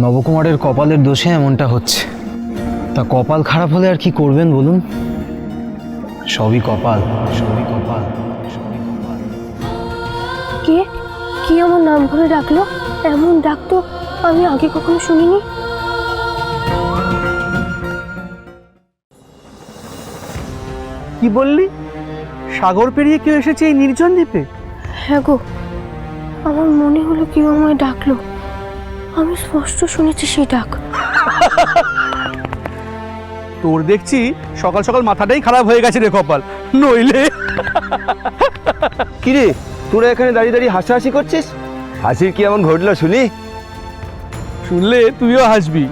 নবকুমারের কপালের দোষে এমনটা হচ্ছে। তা কপাল খারাপ হলে আর কি করবেন বলুন? সবই কপাল, সবই কপাল, সবই কপাল। কে কি আমার নাম ধরে ডাকলো? এমন ডাক তো আমি আগে কখনো শুনিনি। কি বললি? সাগর পেরিয়ে কেউ এসেছে এই নির্জন দ্বীপে? হ্যাঁ গো, আমার মনে হলো কেউ আমায় ডাকলো। আমি স্পষ্ট শুনেছি সেই ডাক। তোর দেখছি সকাল সকাল মাথাটাই খারাপ হয়ে গেছে রে কপাল, নইলে। কিরে, তোরা এখানে দাঁড়িয়ে দাঁড়িয়ে হাসাহাসি করছিস? হাসির কি এমন ঘটলো শুনি? শুনলে তুইও হাসবি।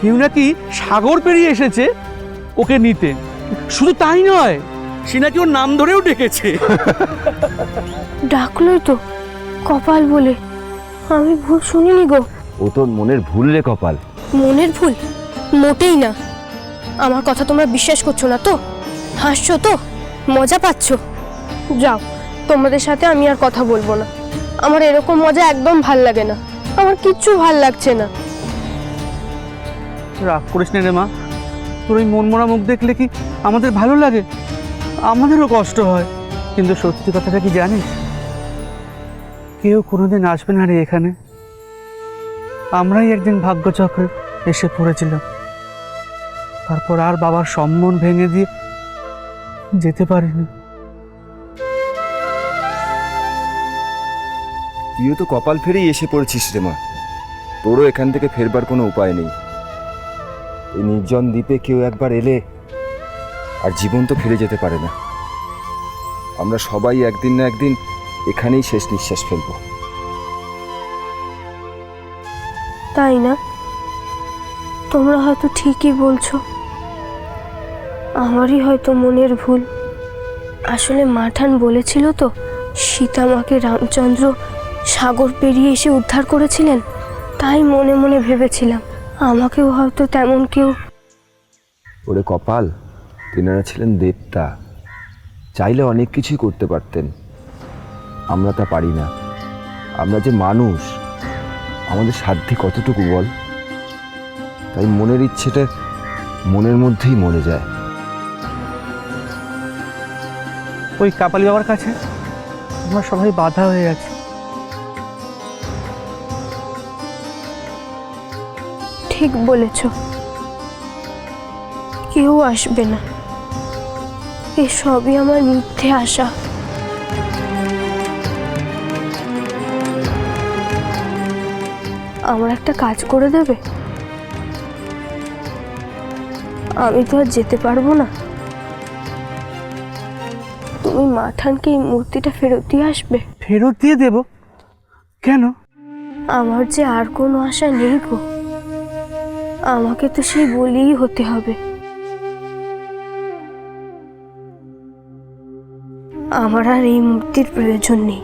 কেউ নাকি সাগর পেরিয়ে এসেছে ওকে নিতে। শুধু তাই নয়, সে নাকি ওর নাম ধরেও ডেকেছে। ডাকলোই তো কপাল বলে, আমি ভুল শুনিনি গো। ও তোর মনের ভুল রে কপাল। মনের ভুল? মোটেই না। আমার কথা তোমরা বিশ্বাস করছো না তো? হাসছো তো? মজা পাচ্ছ? যাও, তোমাদের সাথে আমি আর কথা বলবো না। আমার এরকম মজা একদম ভাল লাগে না। আমার কিচ্ছু ভাল লাগছে না। রাগ করিস না রে মা, তোর ওই মনমরা মুখ দেখলে কি আমাদের ভালো লাগে? আমাদেরও কষ্ট হয়, কিন্তু সত্যি কথাটা কি জানিস? কেউ কোনোদিন আসবে না রে এখানে। আমরাই একদিন ভাগ্যচক্রে এসে পড়েছিলাম, তারপর আর বাবার সম্মান ভেঙে দিয়ে যেতে পারিনি। তুইও তো কপাল ফেরেই এসে পড়েছিস রে মা। তোরও এখান থেকে ফেরবার কোনো উপায় নেই। এই নির্জন দ্বীপে কেউ একবার এলে আর জীবন তো ফিরে যেতে পারে না। আমরা সবাই একদিন না একদিন এখানেই শেষ নিঃশ্বাস ফেলবো। তাই না? তোমরা হয়তো ঠিকই বলছো। আমারই হয়তো মনের ভুল। আসলে মাঠান বলেছিল তো, সীতা মাকে রামচন্দ্র সাগর পেরিয়ে এসে উদ্ধার করেছিলেন। তাই মনে মনে ভেবেছিলাম আমাকেও হয়তো তেমন কেউ। ওরে কপাল, তিনারা ছিলেন দেবতা, চাইলে অনেক কিছুই করতে পারতেন। আমরা তা পারি না। আমরা যে মানুষ, আমাদের সাধ্যে কতটুকু বল? তাই মনের ইচ্ছেটা মনের মধ্যেই মরে যায়। ওই কাপালি বাবার কাছে আমরা সবাই বাধা হয়ে আছি। ঠিক বলেছ, কেউ আসবে না। এসবই আমার মিথ্যে আশা। আমার একটা কাজ করে দেবে? আমি তো আর যেতে পারবো না। তুমি মাঠানকে এই মূর্তিটা ফেরত দিয়ে আসবে। ফেরত দিয়ে দেব? কেন? আমার যে আর কোনো আশা নেই গো। আমাকে তো সেই বলেই হতে হবে। আমার আর এই মূর্তির প্রয়োজন নেই।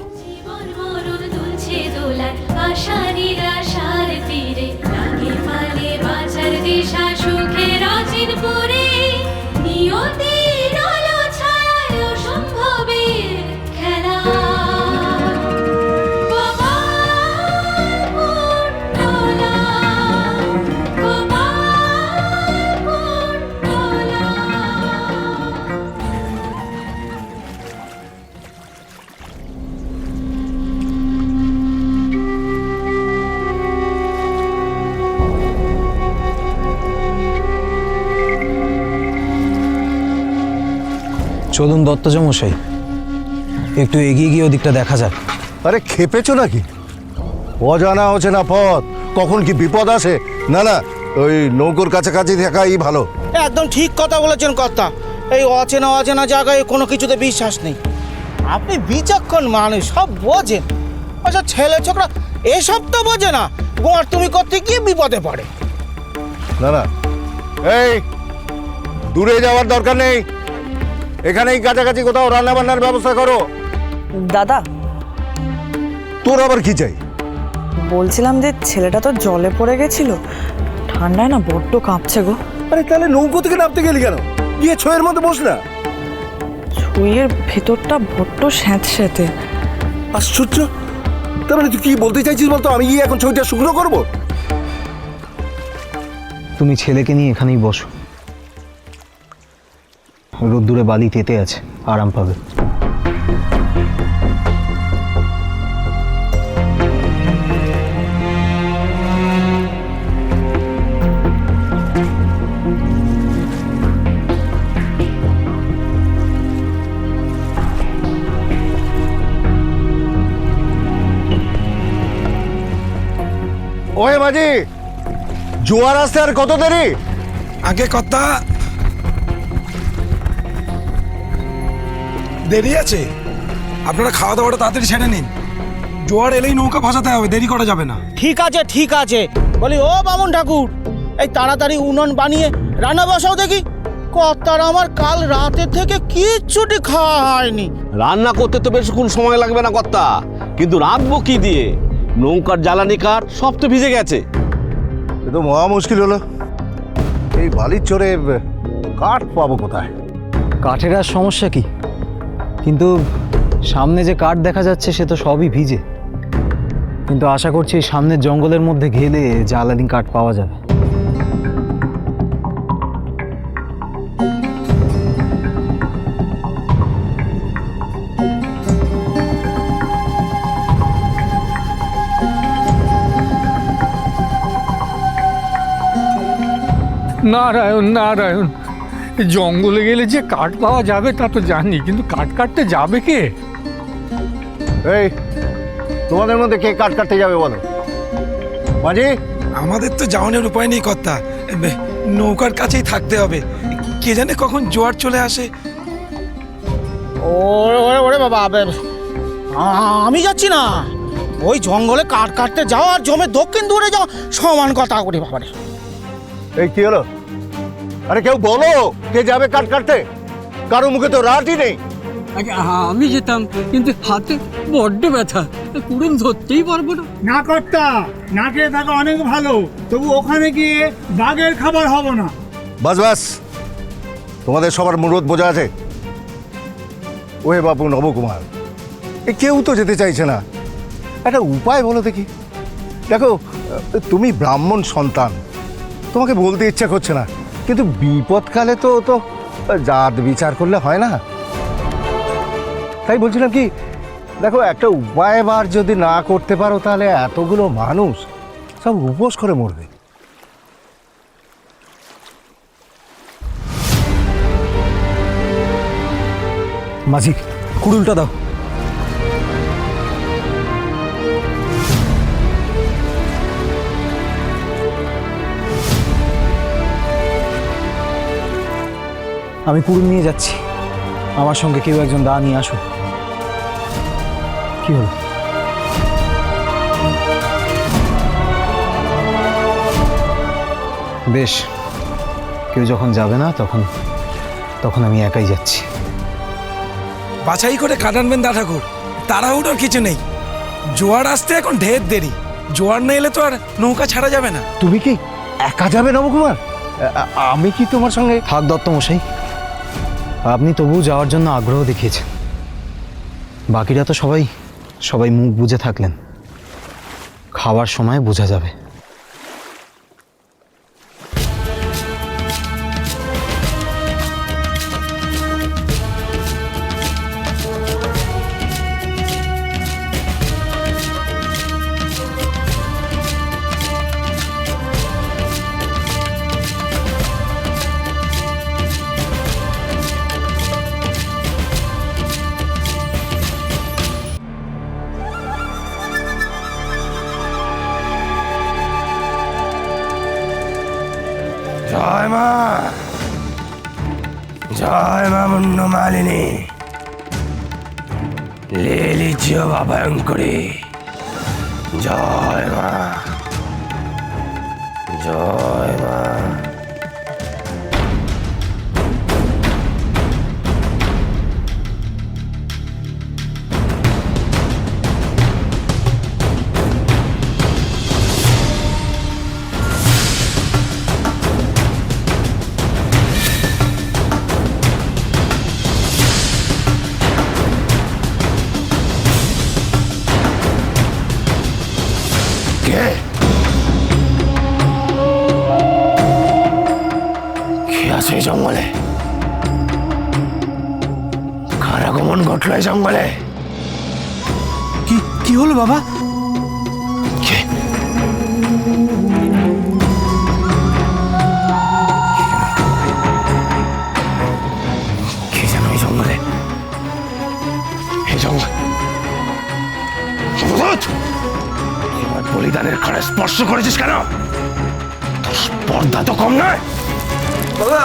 চলুন দত্তজমশাই, একটু এগিয়ে গিয়ে ওদিকটা দেখা যাক। আরে খেপেছো নাকি? অজানা অচেনা পথ, কখন কি বিপদ আসে। না না, ওই নৌকোর কাছাকাছি থাকাই ভালো। একদম ঠিক কথা বলেছেন কর্তা। এই অচেনা অচেনা জায়গায় কোনো কিছুতে বিশ্বাস নেই। আপনি বিচক্ষণ মানুষ, সব বোঝেন। আচ্ছা, ছেলে ছোকরা এসব তো বোঝে না। গোয়ার তুমি করতে গিয়ে বিপদে পড়ে। না না, এই দূরে যাওয়ার দরকার নেই, এখানেই কাছাকাছি কোথাও রান্না বান্নার ব্যবস্থা করো। দাদা, তোর আবার কি চাই? বলছিলাম যে ছেলেটা তো জলে পড়ে গেছিল, ঠান্ডায় না বড্ড কাঁপছে গো। আরে তাহলে নৌকো থেকে নামতে গেলি কেন? গিয়ে ছয়ের মধ্যে বস না। ছুঁয়ের ভেতরটা বড্ড স্যাঁতস্যাঁতে। আশ্চর্য! তার মানে তুই কি বলতে চাইছিস বলতো? আমি গিয়ে এখন ছবিটা শুকনো করবো? তুমি ছেলেকে নিয়ে এখানেই বসো, রোদ্দুরে বালি তেতে আছে, আরাম পাবে। ওহে মাঝি, জোয়ার আসতে আর কত দেরি? আগে কথা দেরি আছে, আপনারা খাওয়া দাওয়াটা তাড়াতাড়ি ছেড়ে নিন। জোয়ার এলেই নৌকা ভাসাতে হবে, দেরি করা যাবে না। ঠিক আছে ঠিক আছে, বলি ও বামুন ঠাকুর, এই তাড়াতাড়ি উনুন বানিয়ে রান্না বসাও দেখি। কর্তার আমার কাল রাতের থেকে কিচ্ছুটি খাওয়া হয়নি। রান্না করতে তো বেশিক্ষণ সময় লাগবে না কর্তা, কিন্তু রাঁধবো কি দিয়ে? নৌকার জ্বালানি কাঠ সব তো ভিজে গেছে। এ তো মহা মুশকিল হলো, এই বালির চরে কাঠ পাবো কোথায়? কাঠের আর সমস্যা কি, কিন্তু সামনে যে কাঠ দেখা যাচ্ছে সে তো সবই ভিজে। কিন্তু আশা করছি এই সামনের জঙ্গলের মধ্যে গেলে জ্বালানি কাঠ পাওয়া যাবে। নারায়ণ নারায়ণ, জঙ্গলে গেলে যে কাঠ পাওয়া যাবে তা তো জানি, কিন্তু কাঠ কাটতে যাবে কে? এই তোমাদের মধ্যে কে কাঠ কাটতে যাবে বলো? মাঝি, আমাদের তো যাওয়ানোর উপায় নেই কর্তা, নৌকার কাছেই থাকতে হবে। কে জানে কখন জোয়ার চলে আসে। ওরে ওরে ওরে বাবা, আমি যাচ্ছি না। ওই জঙ্গলে কাঠ কাটতে যাওয়া আর জমে দক্ষিণ দূরে যাওয়া সমান কথা করি বাবারে। এই কি হলো? আরে কেউ বলো, কে যাবে কাঠ কাটতে? কারো মুখে তো রাতই নেই। আমি যেতাম, কিন্তু হাতে বড্ড ব্যথা, কুড়ুল ধরতেই পারবো না। না কর্তা, না খেয়ে থাকা অনেক ভালো, তবু ওখানে গিয়ে বাঘের খাবার হবো না। বাস বাস, তোমাদের সবার মুরত বোঝা আছে। ওহে বাপু নবকুমার, এ কেউ তো যেতে চাইছে না, একটা উপায় বলো দেখি। দেখো, তুমি ব্রাহ্মণ সন্তান, তোমাকে বলতে ইচ্ছা করছে না, কিন্তু বিপদকালে তো তো জাত বিচার করলে হয় না। তাই বলছিলাম কি, দেখো একটা উপায় বার যদি না করতে পারো তাহলে এতগুলো মানুষ সব উপোস করে মরবে। মাঝি, কুড়ুলটা দাও। আমি কুড়ুল নিয়ে যাচ্ছি, আমার সঙ্গে কেউ একজন দা নিয়ে আসো। কি হলো? বেশ, কেউ যখন যাবে না তখন তখন আমি একাই যাচ্ছি। বাছাই করে কাটানবেন দা ঠাকুর, তাড়াহুড়োর কিছু নেই। জোয়ার আসতে এখন ঢের দেরি, জোয়ার না এলে তো আর নৌকা ছাড়া যাবে না। তুমি কি একা যাবে নবকুমার? আমি কি তোমার সঙ্গে? থাক দত্ত মশাই, আপনি তবুও যাওয়ার জন্য আগ্রহ দেখিয়েছেন। বাকিরা তো সবাই সবাই মুখ বুজে থাকলেন, খাওয়ার সময় বোঝা যাবে। জয় মা, জয় মা মুন্ড মালিনী, লেলি জিও ভয়ঙ্করী। জয় মা, জয় মা। কে? জঙ্গলে? কার আগমন ঘটলো এই জঙ্গলে? কি কি হলো বাবা? কে? কে যেন এই জঙ্গলে? এই জঙ্গল অবধূত! তুই আমার বলিদানের খাড়ে স্পর্শ করেছিস কেন? তোর স্পর্ধা তো কম নয়।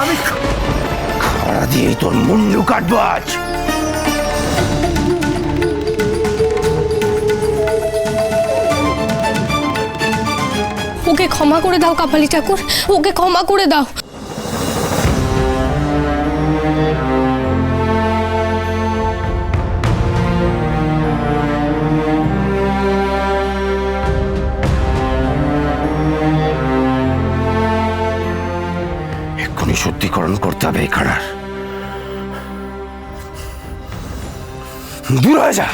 আমি খাড়া দিয়েই তোর মুন্ডু কাটবো আজ। ওকে ক্ষমা করে দাও কাপালি ঠাকুর, ওকে ক্ষমা করে দাও। এক্ষুনি শুদ্ধিকরণ করতে হবে এই খাড়ার। দূর হয়ে যা,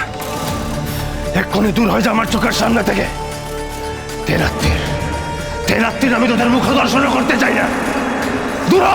এক্ষুনি দূর হয়ে যা আমার চোখের সামনে থেকে। তেরাত্তির আমি তোদের মুখ দর্শন করতে চাই না। দূর হ।